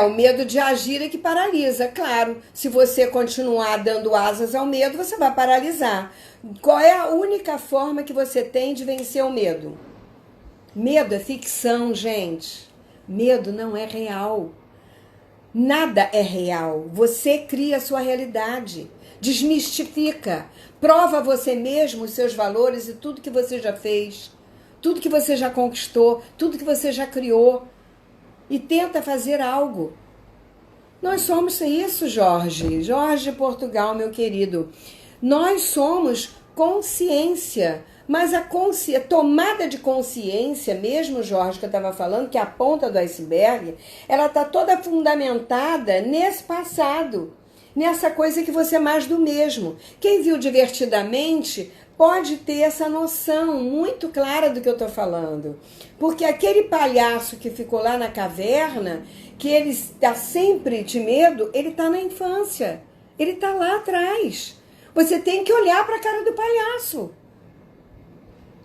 O medo de agir é que paralisa, claro. Se você continuar dando asas ao medo, você vai paralisar. Qual é a única forma que você tem de vencer o medo? Medo é ficção, gente. Medo não é real. Nada é real. Você cria a sua realidade. Desmistifica. Prova a você mesmo os seus valores e tudo que você já fez. Tudo que você já conquistou. Tudo que você já criou. E tenta fazer algo. Nós somos isso, Jorge. Jorge Portugal, meu querido. Nós somos consciência. Mas a tomada de consciência, mesmo, Jorge, que eu estava falando, que é a ponta do iceberg, ela está toda fundamentada nesse passado. Nessa coisa que você é mais do mesmo. Quem viu Divertidamente pode ter essa noção muito clara do que eu estou falando. Porque aquele palhaço que ficou lá na caverna, que ele está sempre de medo, ele está na infância. Ele está lá atrás. Você tem que olhar para a cara do palhaço.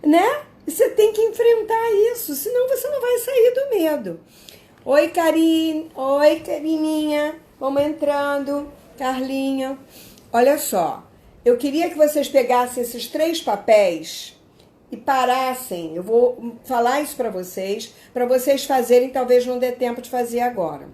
Né? Você tem que enfrentar isso, senão você não vai sair do medo. Oi, Karine. Oi, Carininha. Vamos entrando. Carlinha. Olha só. Eu queria que vocês pegassem esses 3 papéis e parassem. Eu vou falar isso para vocês fazerem, talvez não dê tempo de fazer agora.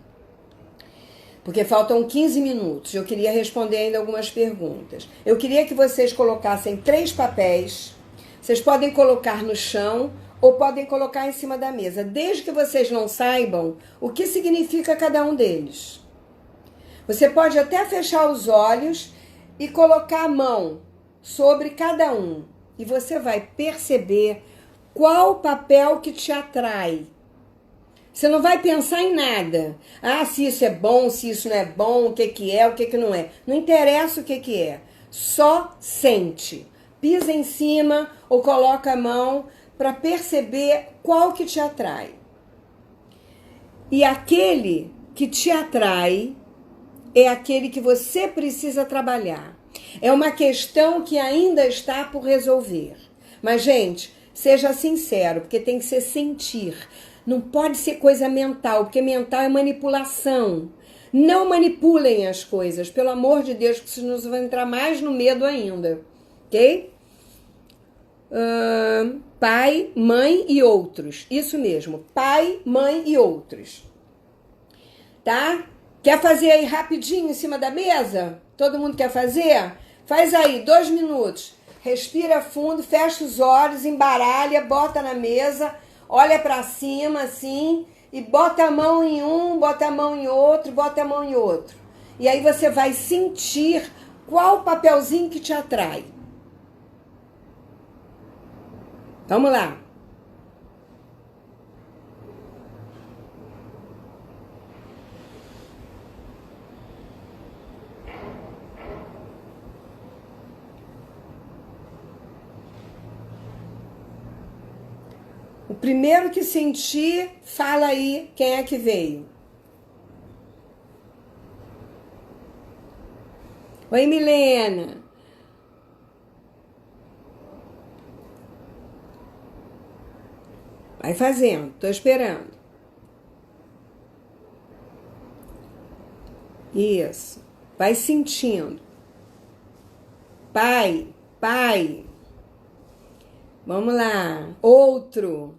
Porque faltam 15 minutos. Eu queria responder ainda algumas perguntas. Eu queria que vocês colocassem 3 papéis. Vocês podem colocar no chão ou podem colocar em cima da mesa, desde que vocês não saibam o que significa cada um deles. Você pode até fechar os olhos e colocar a mão sobre cada um. E você vai perceber qual o papel que te atrai. Você não vai pensar em nada. Se isso é bom, se isso não é bom, o que é, o que não é. Não interessa o que é. Só sente. Pisa em cima ou coloca a mão para perceber qual que te atrai. E aquele que te atrai é aquele que você precisa trabalhar. É uma questão que ainda está por resolver. Mas, gente, seja sincero, porque tem que ser sentir. Não pode ser coisa mental, porque mental é manipulação. Não manipulem as coisas, pelo amor de Deus, que senão você vai entrar mais no medo ainda. Ok? Pai, mãe e outros. Isso mesmo. Pai, mãe e outros. Tá? Quer fazer aí rapidinho em cima da mesa? Todo mundo quer fazer? Faz aí, 2 minutos. Respira fundo, fecha os olhos, embaralha, bota na mesa, olha pra cima assim e bota a mão em um, bota a mão em outro, bota a mão em outro. E aí você vai sentir qual papelzinho que te atrai. Vamos lá. O primeiro que sentir, fala aí quem é que veio. Oi, Milena. Vai fazendo, tô esperando. Isso. Vai sentindo. Pai, pai. Vamos lá. Outro.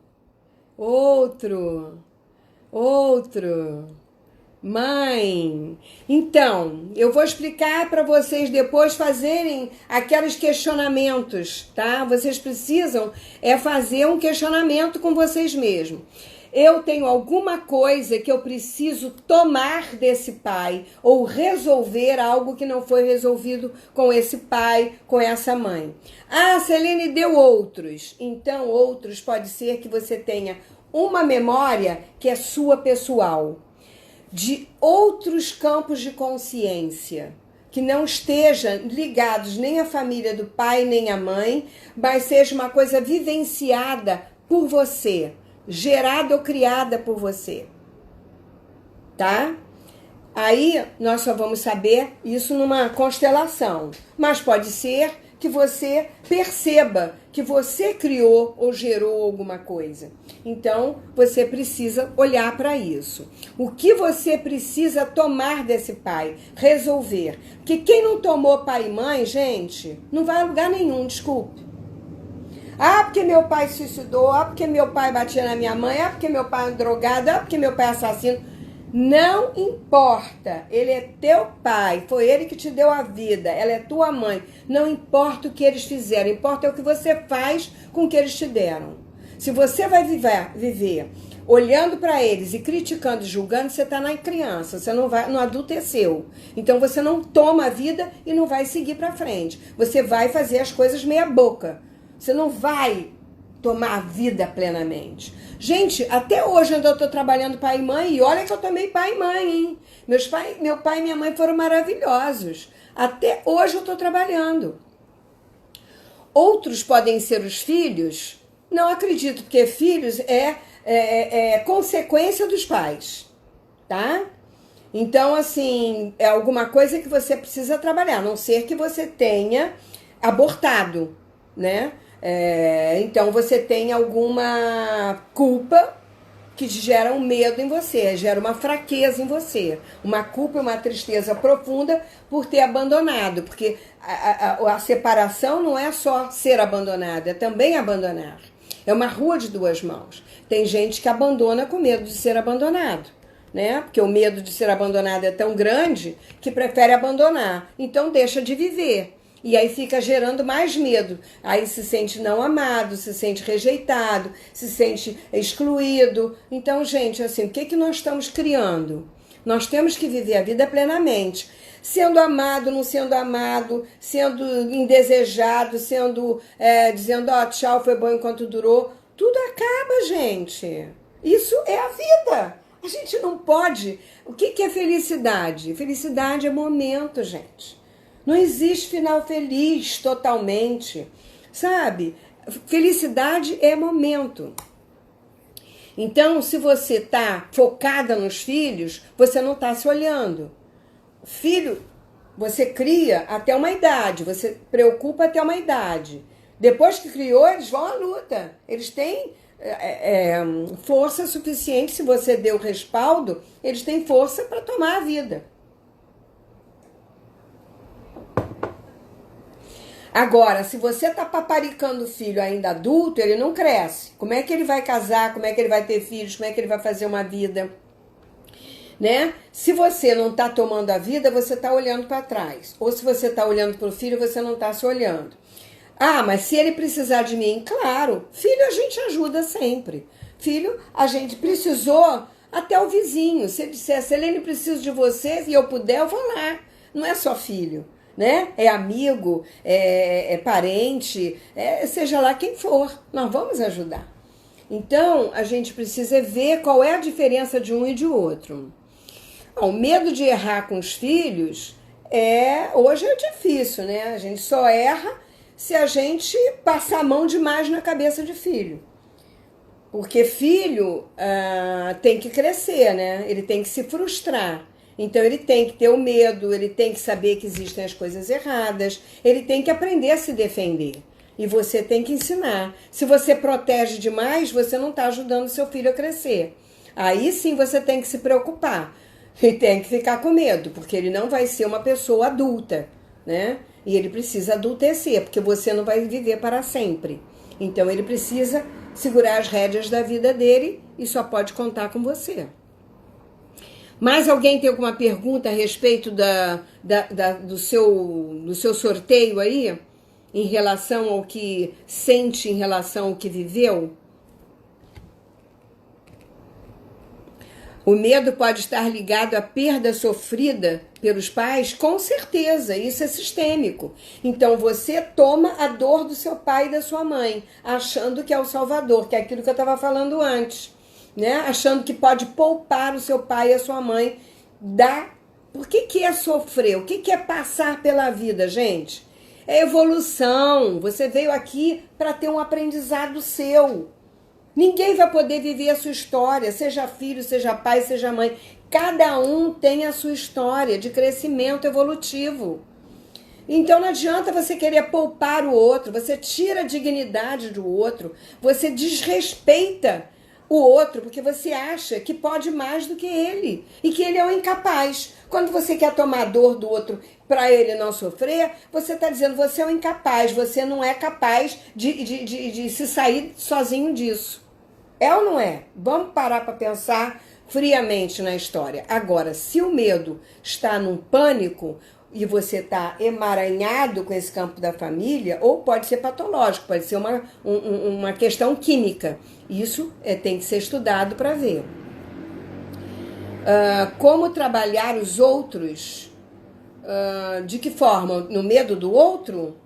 Mãe. Então, eu vou explicar para vocês depois fazerem aqueles questionamentos, tá? Vocês precisam fazer um questionamento com vocês mesmos. Eu tenho alguma coisa que eu preciso tomar desse pai ou resolver algo que não foi resolvido com esse pai, com essa mãe. Selene deu outros. Então, outros pode ser que você tenha uma memória que é sua pessoal, de outros campos de consciência. que não esteja ligados nem à família do pai, nem à mãe, mas seja uma coisa vivenciada por você, gerada ou criada por você, tá? Aí nós só vamos saber isso numa constelação, mas pode ser que você perceba que você criou ou gerou alguma coisa. Então, você precisa olhar para isso. O que você precisa tomar desse pai? Resolver. Porque quem não tomou pai e mãe, gente, não vai a lugar nenhum, desculpe. Ah, porque meu pai se suicidou, ah, porque meu pai batia na minha mãe, ah, porque meu pai é um drogado, ah, porque meu pai é assassino. Não importa, ele é teu pai, foi ele que te deu a vida, ela é tua mãe. Não importa o que eles fizeram, importa o que você faz com o que eles te deram. Se você vai viver olhando para eles e criticando e julgando, você está na criança, você não adulteceu. Então você não toma a vida e não vai seguir para frente. Você vai fazer as coisas meia boca. Você não vai tomar a vida plenamente. Gente, até hoje eu estou trabalhando pai e mãe, e olha que eu tomei pai e mãe, hein? Meu pai e minha mãe foram maravilhosos. Até hoje eu estou trabalhando. Outros podem ser os filhos? Não acredito, porque filhos é consequência dos pais, tá? Então, assim, é alguma coisa que você precisa trabalhar, a não ser que você tenha abortado, né? Então você tem alguma culpa que gera um medo em você, gera uma fraqueza em você, uma culpa e uma tristeza profunda por ter abandonado, porque a separação não é só ser abandonado, é também abandonar. É uma rua de duas mãos. Tem gente que abandona com medo de ser abandonado, né? Porque o medo de ser abandonado é tão grande que prefere abandonar, então deixa de viver. E aí fica gerando mais medo. Aí se sente não amado, se sente rejeitado, se sente excluído. Então, gente, assim, o que nós estamos criando? Nós temos que viver a vida plenamente. Sendo amado, não sendo amado, sendo indesejado, dizendo, ó, tchau, foi bom enquanto durou. Tudo acaba, gente. Isso é a vida. A gente não pode... O que é felicidade? Felicidade é momento, gente. Não existe final feliz totalmente, sabe? Felicidade é momento. Então, se você está focada nos filhos, você não está se olhando. Filho, você cria até uma idade, você preocupa até uma idade. Depois que criou, eles vão à luta. Eles têm força suficiente, se você deu respaldo, eles têm força para tomar a vida. Agora, se você está paparicando o filho ainda adulto, ele não cresce. Como é que ele vai casar? Como é que ele vai ter filhos? Como é que ele vai fazer uma vida? Né? Se você não está tomando a vida, você está olhando para trás. Ou se você está olhando para o filho, você não está se olhando. Ah, mas se ele precisar de mim, claro. Filho a gente ajuda sempre. Filho, a gente precisou até o vizinho. Se ele dissesse, Helene, preciso de você, e eu puder, eu vou lá. Não é só filho. Né? É amigo, é parente, seja lá quem for, nós vamos ajudar. Então, a gente precisa ver qual é a diferença de um e de outro. O medo de errar com os filhos, hoje é difícil, né? A gente só erra se a gente passar a mão demais na cabeça de filho. Porque filho tem que crescer, né? Ele tem que se frustrar. Então ele tem que ter o medo, ele tem que saber que existem as coisas erradas, ele tem que aprender a se defender. E você tem que ensinar. Se você protege demais, você não está ajudando seu filho a crescer. Aí sim você tem que se preocupar. E tem que ficar com medo, porque ele não vai ser uma pessoa adulta, né? E ele precisa adultecer, porque você não vai viver para sempre. Então ele precisa segurar as rédeas da vida dele e só pode contar com você. Mais alguém tem alguma pergunta a respeito do seu sorteio aí? Em relação ao que sente, em relação ao que viveu? O medo pode estar ligado à perda sofrida pelos pais? Com certeza, isso é sistêmico. Então você toma a dor do seu pai e da sua mãe, achando que é o salvador, que é aquilo que eu estava falando antes. Né? Achando que pode poupar o seu pai e a sua mãe da Por que é sofrer? O que é passar pela vida, gente? É evolução. Você veio aqui para ter um aprendizado seu. Ninguém vai poder viver a sua história, seja filho, seja pai, seja mãe. Cada um tem a sua história de crescimento evolutivo. Então não adianta você querer poupar o outro, você tira a dignidade do outro, você desrespeita o outro porque você acha que pode mais do que ele e que ele é um incapaz. Quando você quer tomar a dor do outro para ele não sofrer, você está dizendo você é um incapaz, você não é capaz de se sair sozinho disso. É ou não é? Vamos parar para pensar friamente na história. Agora, se o medo está num pânico e você está emaranhado com esse campo da família, ou pode ser patológico, pode ser uma questão química. Isso tem que ser estudado para ver. Como trabalhar os outros? De que forma? No medo do outro?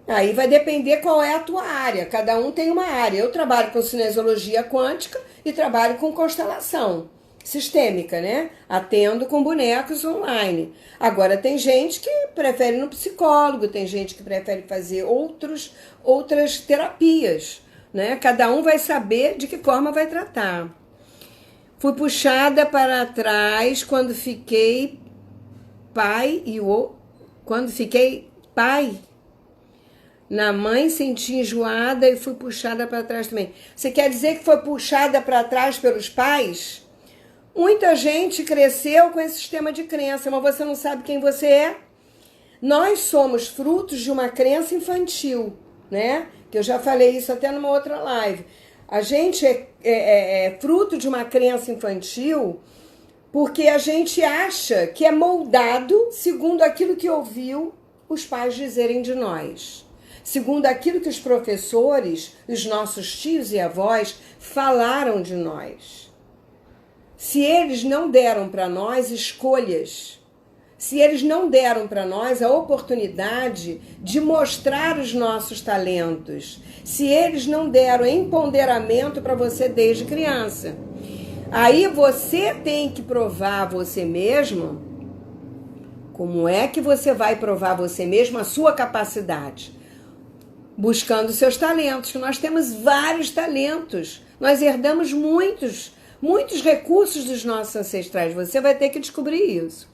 Aí vai depender qual é a tua área. Cada um tem uma área. Eu trabalho com cinesiologia quântica e trabalho com constelação sistêmica, né? Atendo com bonecos online. Agora tem gente que prefere ir no psicólogo, tem gente que prefere fazer outras terapias, né? Cada um vai saber de que forma vai tratar. Fui puxada para trás quando fiquei pai na mãe, senti enjoada e fui puxada para trás também. Você quer dizer que foi puxada para trás pelos pais? Muita gente cresceu com esse sistema de crença, mas você não sabe quem você é. Nós somos frutos de uma crença infantil, né? Que eu já falei isso até numa outra live. A gente é fruto de uma crença infantil porque a gente acha que é moldado segundo aquilo que ouviu os pais dizerem de nós. Segundo aquilo que os professores, os nossos tios e avós falaram de nós. Se eles não deram para nós escolhas, se eles não deram para nós a oportunidade de mostrar os nossos talentos, se eles não deram empoderamento para você desde criança, aí você tem que provar você mesmo. Como é que você vai provar você mesmo a sua capacidade? Buscando seus talentos, que nós temos vários talentos, nós herdamos muitos recursos dos nossos ancestrais. Você vai ter que descobrir isso.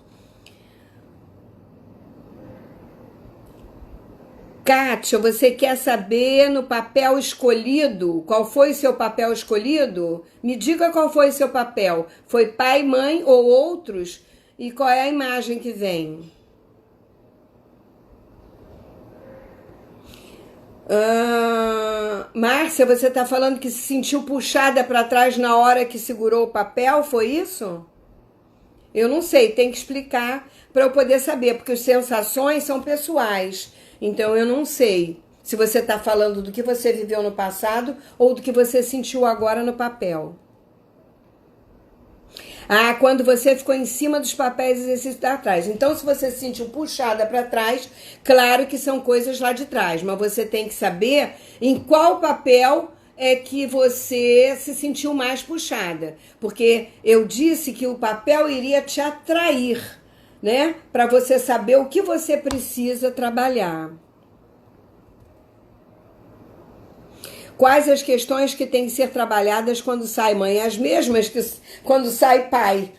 Kátia, você quer saber no papel escolhido? Qual foi seu papel escolhido? Me diga qual foi seu papel. Foi pai, mãe ou outros? E qual é a imagem que vem? Márcia, você está falando que se sentiu puxada para trás na hora que segurou o papel, foi isso? Eu não sei, tem que explicar para eu poder saber, porque as sensações são pessoais. Então eu não sei se você está falando do que você viveu no passado ou do que você sentiu agora no papel. Quando você ficou em cima dos papéis e exercícios lá atrás. Então, se você se sentiu puxada para trás, claro que são coisas lá de trás, mas você tem que saber em qual papel é que você se sentiu mais puxada. Porque eu disse que o papel iria te atrair, né? Para você saber o que você precisa trabalhar. Quais as questões que têm que ser trabalhadas quando sai mãe? As mesmas que quando sai pai.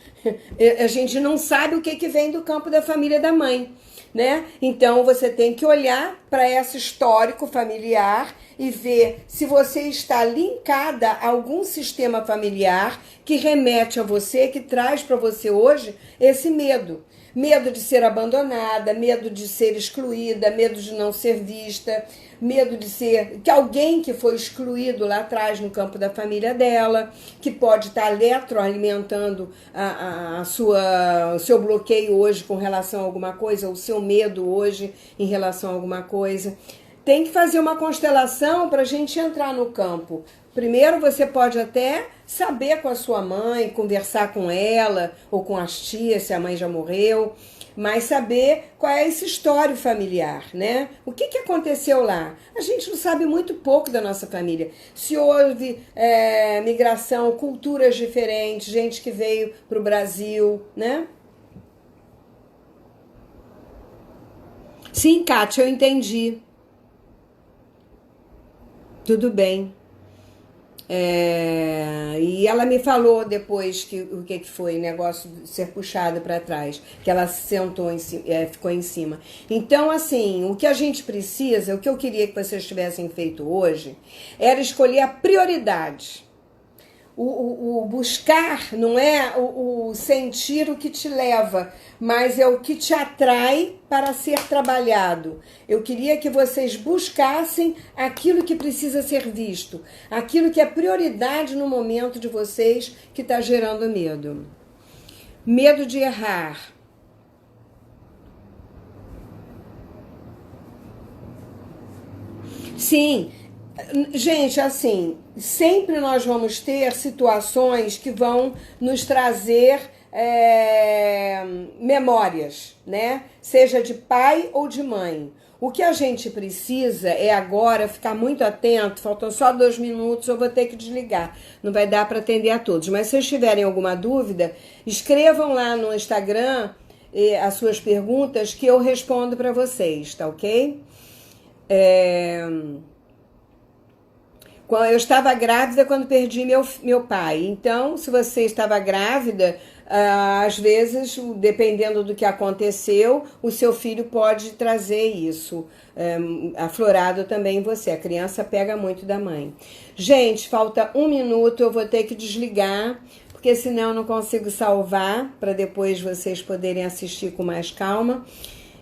A gente não sabe o que vem do campo da família da mãe, né? Então você tem que olhar para esse histórico familiar e ver se você está linkada a algum sistema familiar que remete a você, que traz para você hoje esse medo. Medo de ser abandonada, medo de ser excluída, medo de não ser vista, medo de ser que alguém que foi excluído lá atrás no campo da família dela, que pode estar retroalimentando o seu bloqueio hoje com relação a alguma coisa, o seu medo hoje em relação a alguma coisa. Tem que fazer uma constelação para a gente entrar no campo. Primeiro você pode até saber com a sua mãe, conversar com ela ou com as tias, se a mãe já morreu, mas saber qual é esse histórico familiar, né? O que aconteceu lá? A gente não sabe muito pouco da nossa família. Se houve migração, culturas diferentes, gente que veio para o Brasil, né? Sim, Kátia, eu entendi. Tudo bem. E ela me falou depois que o que foi o negócio de ser puxado para trás, que ela sentou ficou em cima. Então, assim, o que a gente precisa, o que eu queria que vocês tivessem feito hoje, era escolher a prioridade. O buscar não é o sentir o que te leva, mas é o que te atrai para ser trabalhado. Eu queria que vocês buscassem aquilo que precisa ser visto, aquilo que é prioridade no momento de vocês que está gerando medo. Medo de errar. Sim, gente, assim, sempre nós vamos ter situações que vão nos trazer memórias, né? Seja de pai ou de mãe. O que a gente precisa é agora ficar muito atento. Faltam só 2 minutos, eu vou ter que desligar. Não vai dar para atender a todos. Mas se vocês tiverem alguma dúvida, escrevam lá no Instagram as suas perguntas que eu respondo para vocês, tá ok? Eu estava grávida quando perdi meu pai. Então, se você estava grávida, às vezes, dependendo do que aconteceu, o seu filho pode trazer isso aflorado também em você. A criança pega muito da mãe. Gente, falta 1 minuto, eu vou ter que desligar, porque senão eu não consigo salvar, para depois vocês poderem assistir com mais calma.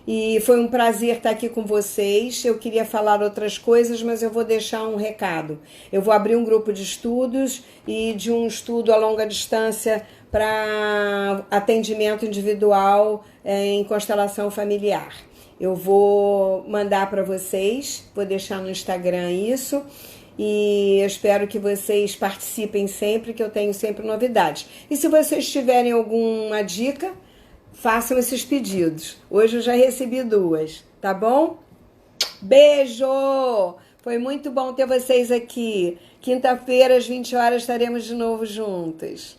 E foi um prazer estar aqui com vocês. Eu queria falar outras coisas, mas eu vou deixar um recado. Eu vou abrir um grupo de estudos e de um estudo a longa distância para atendimento individual em constelação familiar. Eu vou mandar para vocês, vou deixar no Instagram isso. E eu espero que vocês participem sempre, que eu tenho sempre novidades. E se vocês tiverem alguma dica, façam esses pedidos. Hoje eu já recebi 2, tá bom? Beijo! Foi muito bom ter vocês aqui. Quinta-feira, às 20 horas, estaremos de novo juntos.